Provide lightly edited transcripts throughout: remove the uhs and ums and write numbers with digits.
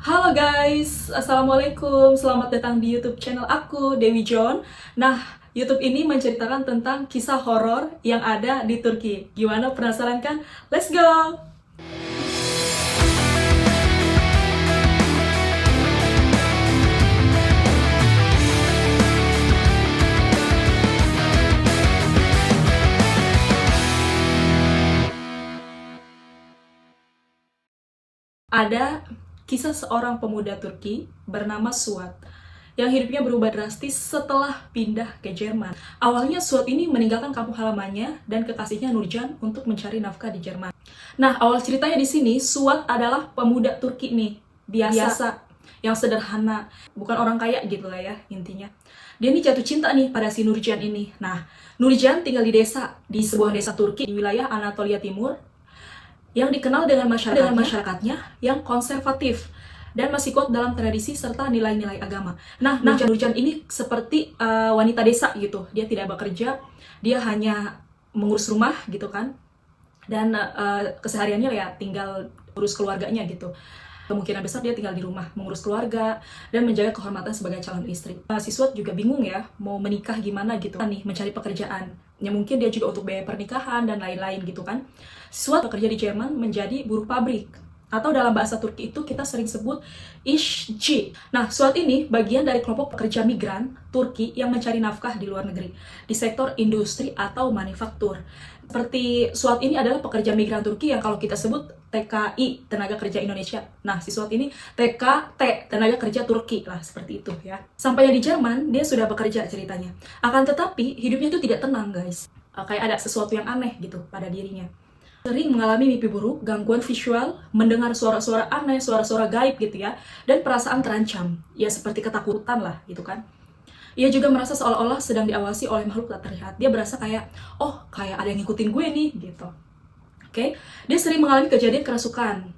Halo guys, Assalamualaikum. Selamat datang di YouTube channel aku, Dewi John. Nah, YouTube ini menceritakan tentang kisah horor yang ada di Turki. Gimana, penasaran kan? Let's go! Ada kisah seorang pemuda Turki bernama Suat yang hidupnya berubah drastis setelah pindah ke Jerman. Awalnya Suat ini meninggalkan kampung halamannya dan kekasihnya Nurcan untuk mencari nafkah di Jerman. Nah, awal ceritanya di sini, Suat adalah pemuda Turki nih, biasa, yang sederhana, bukan orang kaya gitu lah ya intinya. Dia nih jatuh cinta nih pada si Nurcan ini. Nah, Nurcan tinggal di sebuah desa Turki di wilayah Anatolia Timur, yang dikenal dengan masyarakatnya yang konservatif dan masih kuat dalam tradisi serta nilai-nilai agama. Nah, Nurcan ini seperti wanita desa gitu. Dia tidak bekerja, dia hanya mengurus rumah gitu kan. Dan kesehariannya ya tinggal urus keluarganya gitu. Kemungkinan besar dia tinggal di rumah, mengurus keluarga, dan menjaga kehormatan sebagai calon istri. Si Suat juga bingung ya, mau menikah gimana gitu kan nih, mencari pekerjaan. Ya mungkin dia juga untuk biaya pernikahan dan lain-lain gitu kan. Suat bekerja di Jerman menjadi buruh pabrik. Atau dalam bahasa Turki itu kita sering sebut işçi. Nah, Suat ini bagian dari kelompok pekerja migran Turki yang mencari nafkah di luar negeri, di sektor industri atau manufaktur. Seperti Suat ini adalah pekerja migran Turki yang kalau kita sebut TKI, tenaga kerja Indonesia. Nah, si Suat ini TKT, tenaga kerja Turki lah, seperti itu ya. Sampainya di Jerman, dia sudah bekerja ceritanya. Akan tetapi, hidupnya itu tidak tenang guys. Kayak ada sesuatu yang aneh gitu pada dirinya. Sering mengalami mimpi buruk, gangguan visual, mendengar suara-suara aneh, suara-suara gaib gitu ya, dan perasaan terancam. Ya seperti ketakutan lah gitu kan. Ia juga merasa seolah-olah sedang diawasi oleh makhluk tak terlihat. Dia berasa kayak, oh kayak ada yang ngikutin gue nih gitu. Oke, dia sering mengalami kejadian kerasukan.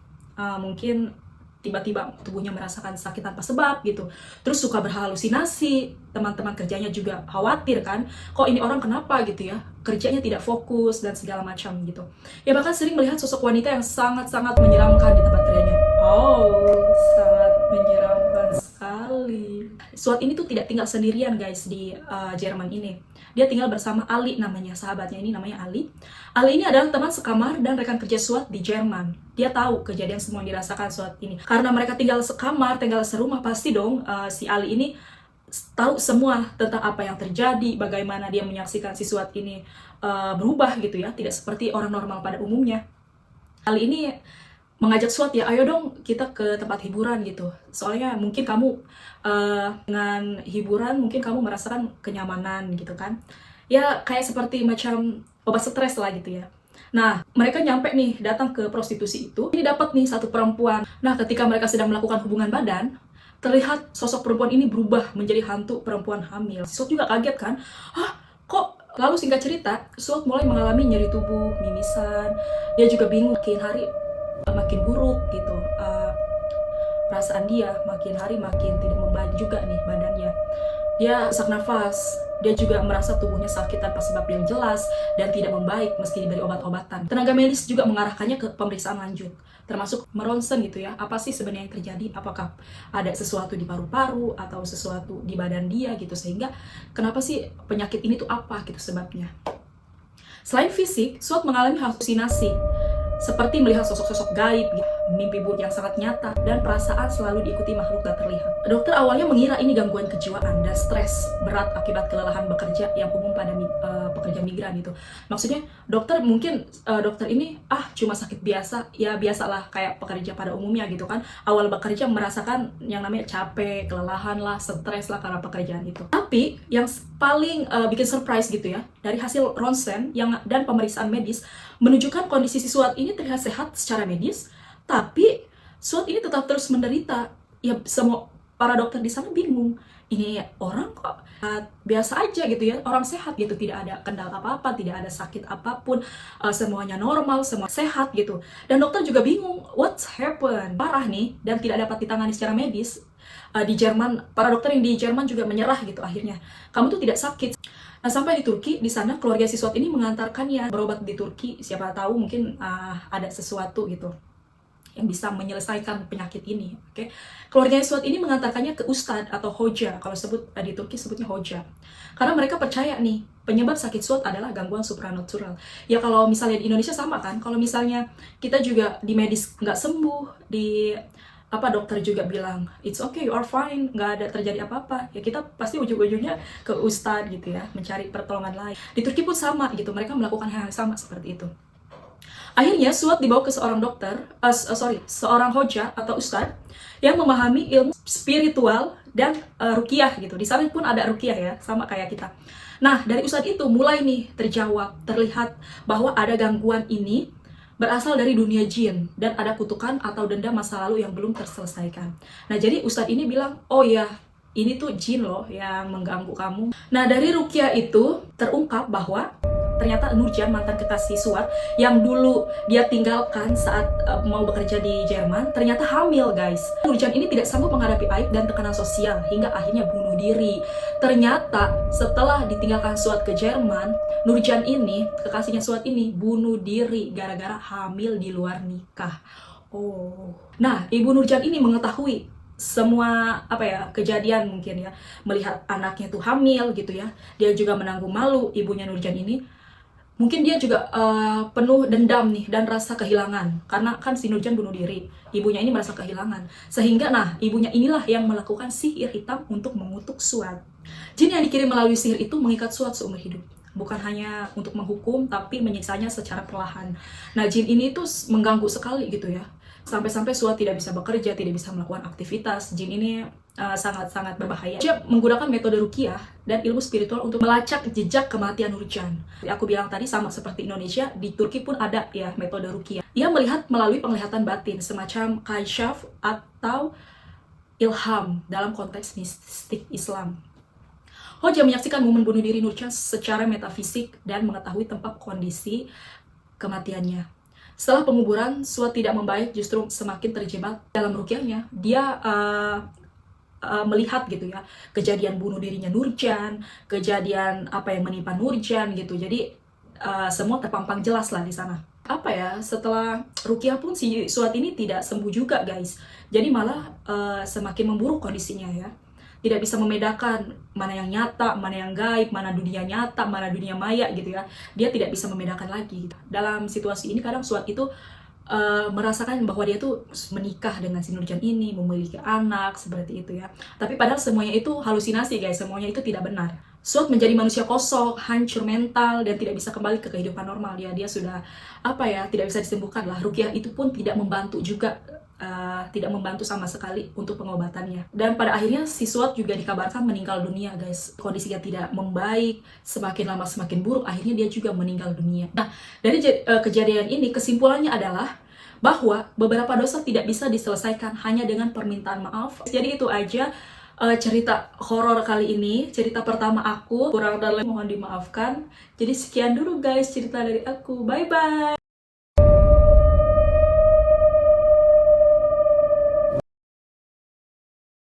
Mungkin tiba-tiba tubuhnya merasakan sakit tanpa sebab gitu. Terus suka berhalusinasi, teman-teman kerjanya juga khawatir kan, kok ini orang kenapa gitu ya, kerjanya tidak fokus dan segala macam gitu. Ya bahkan sering melihat sosok wanita yang sangat-sangat menyeramkan di tempat kerjanya. Oh, sangat menyeramkan sekali. Suat ini tuh tidak tinggal sendirian guys di Jerman ini. Dia tinggal bersama Ali namanya, sahabatnya ini namanya Ali. Ali ini adalah teman sekamar dan rekan kerja Suat di Jerman. Dia tahu kejadian semua yang dirasakan Suat ini. Karena mereka tinggal sekamar, tinggal serumah, pasti dong si Ali ini tahu semua tentang apa yang terjadi, bagaimana dia menyaksikan si Suat ini berubah gitu ya, tidak seperti orang normal pada umumnya. Ali ini mengajak Suat ya, ayo dong kita ke tempat hiburan gitu. Soalnya mungkin kamu dengan hiburan mungkin kamu merasakan kenyamanan gitu kan. Ya kayak seperti macam obat stres lah gitu ya. Nah, mereka nyampe nih datang ke prostitusi itu. Ini dapat nih satu perempuan. Nah, ketika mereka sedang melakukan hubungan badan, terlihat sosok perempuan ini berubah menjadi hantu perempuan hamil. Suat juga kaget kan? Hah, kok? Lalu singkat cerita, Suat mulai mengalami nyeri tubuh, mimisan. Dia juga bingung, makin hari makin buruk gitu. Perasaan dia makin hari makin tidak membaik juga nih badannya. Dia sesak nafas, dia juga merasa tubuhnya sakit tanpa sebab yang jelas dan tidak membaik meski diberi obat-obatan. Tenaga medis juga mengarahkannya ke pemeriksaan lanjut, termasuk meronsen gitu ya, apa sih sebenarnya yang terjadi, apakah ada sesuatu di paru-paru atau sesuatu di badan dia gitu, sehingga kenapa sih penyakit ini tuh apa gitu sebabnya. Selain fisik, Suat mengalami halusinasi, seperti melihat sosok-sosok gaib, mimpi buruk yang sangat nyata, dan perasaan selalu diikuti makhluk tak terlihat. Dokter awalnya mengira ini gangguan kejiwaan dan stres berat akibat kelelahan bekerja yang umum pada pekerja migran itu. Maksudnya dokter ini cuma sakit biasa, ya biasalah kayak pekerja pada umumnya gitu kan. Awal bekerja merasakan yang namanya capek, kelelahan lah, stres lah karena pekerjaan itu. Tapi yang paling bikin surprise gitu ya, dari hasil ronsen dan pemeriksaan medis menunjukkan kondisi si Suat ini terlihat sehat secara medis, tapi Suat ini tetap terus menderita. Ya semua para dokter di sana bingung, ini orang kok biasa aja gitu ya, orang sehat gitu, tidak ada kendala apa-apa, tidak ada sakit apapun, semuanya normal, semua sehat gitu. Dan dokter juga bingung, what's happened? Parah nih, dan tidak dapat ditangani secara medis. Di Jerman, para dokter yang di Jerman juga menyerah gitu akhirnya. Kamu tuh tidak sakit. Nah, sampai di Turki, di sana keluarga si Suat ini mengantarkannya berobat di Turki. Siapa tahu mungkin ada sesuatu gitu. yang bisa menyelesaikan penyakit ini. Oke, keluarga Suat ini mengantarkannya ke ustadz atau hoja, kalau sebut di Turki sebutnya hoja, karena mereka percaya nih penyebab sakit Suat adalah gangguan supranatural. Ya kalau misalnya di Indonesia sama kan, kalau misalnya kita juga di medis nggak sembuh, di dokter juga bilang it's okay, you are fine, nggak ada terjadi apa-apa, ya kita pasti ujung-ujungnya ke ustadz gitu ya, mencari pertolongan lain. Di Turki pun sama gitu, mereka melakukan hal yang sama seperti itu. Akhirnya Suat dibawa ke seorang seorang hoja atau ustadz yang memahami ilmu spiritual dan ruqyah gitu. Di sana pun ada ruqyah ya, sama kayak kita. Nah, dari ustadz itu mulai nih terlihat bahwa ada gangguan ini berasal dari dunia jin dan ada kutukan atau dendam masa lalu yang belum terselesaikan. Nah, jadi ustadz ini bilang, oh ya, ini tuh jin loh yang mengganggu kamu. Nah, dari ruqyah itu terungkap bahwa ternyata Nurjan, mantan kekasih Suat yang dulu dia tinggalkan saat mau bekerja di Jerman, ternyata hamil guys. Nurjan ini tidak sanggup menghadapi aib dan tekanan sosial hingga akhirnya bunuh diri. Ternyata setelah ditinggalkan Suat ke Jerman, Nurjan ini, kekasihnya Suat ini bunuh diri gara-gara hamil di luar nikah. Nah, ibu Nurjan ini mengetahui semua kejadian, mungkin ya, melihat anaknya tuh hamil gitu ya. Dia juga menanggung malu, ibunya Nurjan ini. Mungkin dia juga penuh dendam nih dan rasa kehilangan, karena kan si Nurjan bunuh diri, ibunya ini merasa kehilangan, sehingga ibunya inilah yang melakukan sihir hitam untuk mengutuk Suat. Jin yang dikirim melalui sihir itu mengikat Suat seumur hidup, bukan hanya untuk menghukum tapi menyiksanya secara perlahan. Nah, jin ini tuh mengganggu sekali gitu ya, sampai-sampai Suat tidak bisa bekerja, tidak bisa melakukan aktivitas. Jin ini sangat-sangat berbahaya. Dia menggunakan metode ruqyah dan ilmu spiritual untuk melacak jejak kematian Nurjan. Aku bilang tadi sama seperti Indonesia, di Turki pun ada ya metode ruqyah. Ia melihat melalui penglihatan batin, semacam kaisyaf atau ilham dalam konteks mistik Islam. Hoja menyaksikan momen bunuh diri Nurjan secara metafisik dan mengetahui tempat kondisi kematiannya. Setelah penguburan, Suat tidak membaik, justru semakin terjebak dalam ruqyahnya. Dia melihat gitu ya, kejadian bunuh dirinya Nurjan, kejadian apa yang menimpa Nurjan gitu. Jadi semua terpampang jelas lah di sana. Setelah ruqyah pun si Suat ini tidak sembuh juga guys. Jadi malah semakin memburuk kondisinya ya. Tidak bisa membedakan mana yang nyata, mana yang gaib, mana dunia nyata, mana dunia maya gitu ya. Dia tidak bisa membedakan lagi. Dalam situasi ini kadang Suat itu merasakan bahwa dia tuh menikah dengan si Nurjan ini, memiliki anak, seperti itu ya. Tapi padahal semuanya itu halusinasi guys, semuanya itu tidak benar. Suat menjadi manusia kosong, hancur mental, dan tidak bisa kembali ke kehidupan normal. Dia sudah tidak bisa disembuhkan lah. Ruqyah itu pun tidak membantu juga, tidak membantu sama sekali untuk pengobatannya. Dan pada akhirnya si Suat juga dikabarkan meninggal dunia guys. Kondisinya tidak membaik, semakin lama semakin buruk, akhirnya dia juga meninggal dunia. Nah, dari kejadian ini kesimpulannya adalah bahwa beberapa dosa tidak bisa diselesaikan hanya dengan permintaan maaf. Jadi itu aja cerita horor kali ini, cerita pertama aku. Kurang dan lebih mohon dimaafkan. Jadi sekian dulu guys cerita dari aku. Bye bye.